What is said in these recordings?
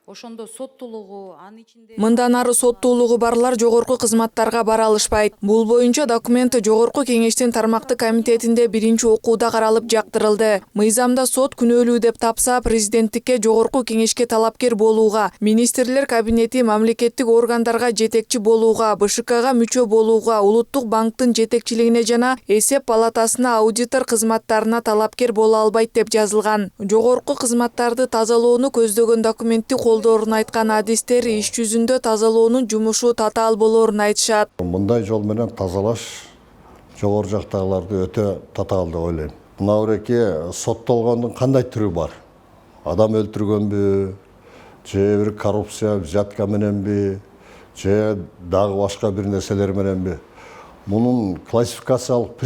ошондо соттуулугу анын ичинде Мындан ары соттуулугу барлар жогорку кызматтарга бара алышпайт. Бул боюнча документ Жогорку Кеңештин тармактык комитетинде биринчи окууда каралып жактырылды. Мыйзамда сот күнөөлүү деп тапса, президенттикке Жогорку Кеңешке талапкер болууга, министрлер кабинети мамлекеттик органдарга жетекчи болууга, БШКга мүчө болууга, Улуттук банктын жетекчилигине жана эсеп палатасына аудитор кызматтарына талапкер боло албайт деп жазылган. Жогорку кызматтарды тазалоону көздөгөн документти колдоорун айткан адистер иш жүзүндө тазалоонун жумушу татаал болоорун айтышат. Мындай жол менен тазалаш жогору жактагыларды өтө татаал деп ойлойм. Мына буреке соттолгондун кандай түрү бар? Адам өлтүргөнбү, же бир коррупция, взятка мененби, же дагы башка бир нерселер мененби? Мунун классификациялык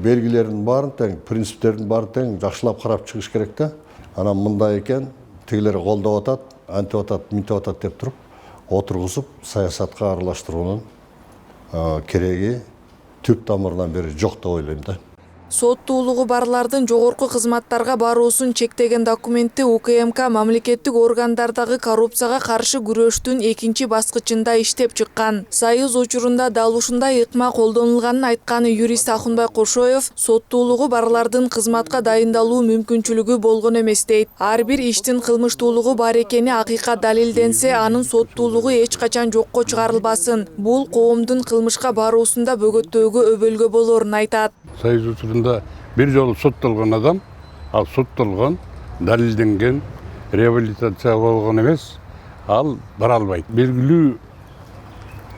белгилеринин баарын тең, принциптердин баарын тең жакшылап карап чыгыш керек да. Анан мындай экен, тигилер колдоп атат, антип атат, минтип атат деп туруп, отургузуп саясатка аралаштыруунун кереги түп тамырынан бери жок деп ойлойм да. Соттуулугу барлардын жогорку кызматтарга баруусун чектеген документти УКМК мамлекеттик органдардагы коррупцияга каршы күрөштүн экинчи баскычында иштеп чыккан. Союз учурунда дал ушундай ыкма колдонулганын айткан юрист Акунбай Кошоев, соттуулугу барлардын кызматка дайындалуу мүмкүнчүлүгү болгон эмес дейт. Ар бир иштин кылмыштуулугу бар экени акыйкат далилденсе, анын соттуулугу эч качан жокко чыгарылбасын. Бул коомдун кылмышка баруусунда бөгөттөөгө өбөлгө болоорун айтат. Союз учурунда бир жолу соттолгон адам, ал соттолгон, далилденген, реабилитация болгон эмес, ал бара албайт. Белгилүү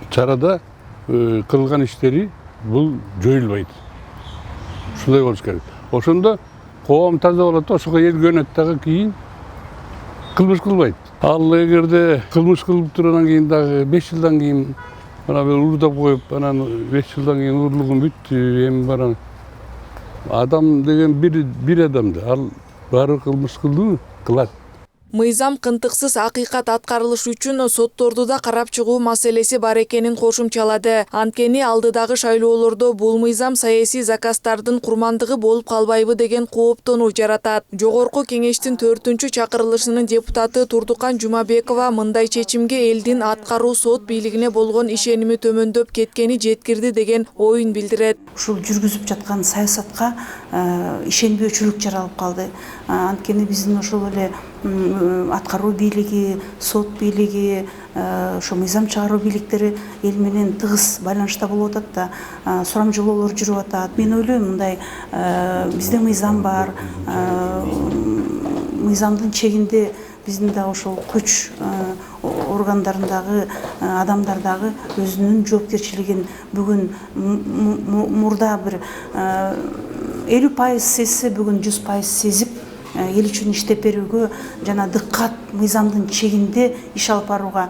чарада кылган иштери бул жоюлбайт. Ушундай болуш керек. Ошондо коом таза болот, ошого эл көнөт дагы кийин кылмыш кылбайт. Ал эгерде кылмыш кылып тургандан кийин дагы 5 жылдан кийин мына бир уурдап коюп, анан 5 жылдан кийин уурлугум бүттү, эми барам. Адам деген бир адамды, ал баары кылмыш кылдыбы, кылат. Мыйзам кынтыксыз акыйкат аткарылыш үчүн сотторду да карап чыгуу маселеси бар экенин кошумчалады. Анткени алдыдагы шайлоолордо бул мыйзам саясий заказдардын курмандыгы болуп калбайбы деген кооптонуу жаратат. Жогорку Кеңештин 4-чү чакырылышынын депутаты Турдукан Жумабекова мындай чечимге элдин аткаруу сот бийлигине болгон ишеними төмөндөп кеткени жеткирди деген оюн билдирет. Ушул жүргүзүп жаткан саясатка ишенбөөчүлүк жаралып калды. Анткени биздин ошол эле аткаруу бийлиги, сот бийлиги, ошо мыйзам чыгаруу бийликтери эл менен тыгыз байланышта болуп атат да, сурамжылоолор жүрүп атат. Мен ойлойм, мындай бизде мыйзам бар, мыйзамдын чегинде биздин да ошол күч органдарындагы адамдар дагы өзүнүн жоопкерчилигин бүгүн мурда бир 50% сезсе, бүгүн 100% сезип, эл үчүн иштеп берүүгө жана дыккат мыйзамдын чегинде иш алып барууга.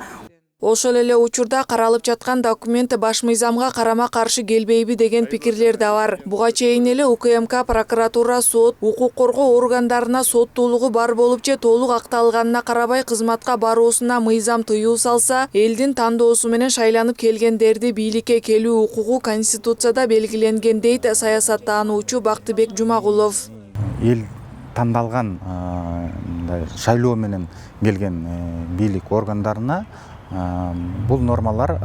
Ошол эле учурда каралып жаткан документ баш мыйзамга карама каршы келбейби деген пикирлер да бар. Буга чейин эле УКМК, прокуратура, сот, укук коргоо органдарына соттуулугу бар болуп же толук акталганына карабай кызматка баруусуна мыйзам тыюу салса, элдин тандоосу менен шайланып келгендерди бийликке келүү укугу Конституцияда белгиленген дейт саясаттануучу Бактыбек Жумагулов. Эл тандалган шайлоо менен келген бийлик органдарына бул нормалар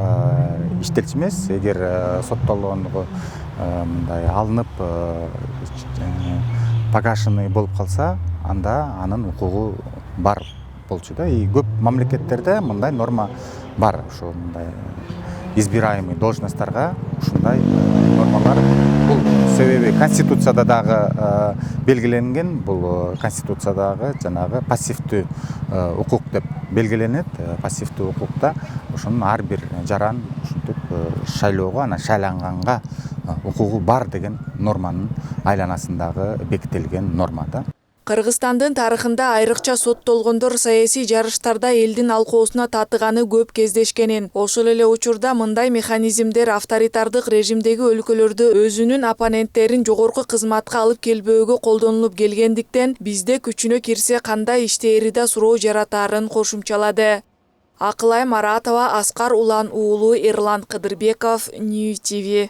иштелчү эмес. Эгер соттолгондугу мындай алынып погашенный болуп калса, анда анын укугу бар болчу да. И көп мамлекеттерде мындай норма бар. Ошо мындай избираемый должностторго ушундай нормалар. Бул себеби Конституцияда дагы белгиленген, бул Конституциядагы жанагы пассивдүү укук деп белгиленет. Пассивдүү укукта ошонун ар бир жаран ушинтип шайлоого, анан шайланганга укугу бар деген норманын айланасындагы бекитилген норма да. Кыргызстандын тарыхында айрыкча соттолгондор саясий жарыштарда элдин алкоосуна татыганы көп кездешкенин. Ошол эле учурда мындай механизмдер авторитардык режимдеги өлкөлөрдө өзүнүн оппоненттерин жогорку кызматка алып келбөөгө колдонулуп келгендиктен бизде күчүнө кирсе кандай иштээри да суроо жаратаарын кошумчалады. Акылай Маратова, Аскар Улан уулу, Эрлан Кыдырбеков, Нью ТВ.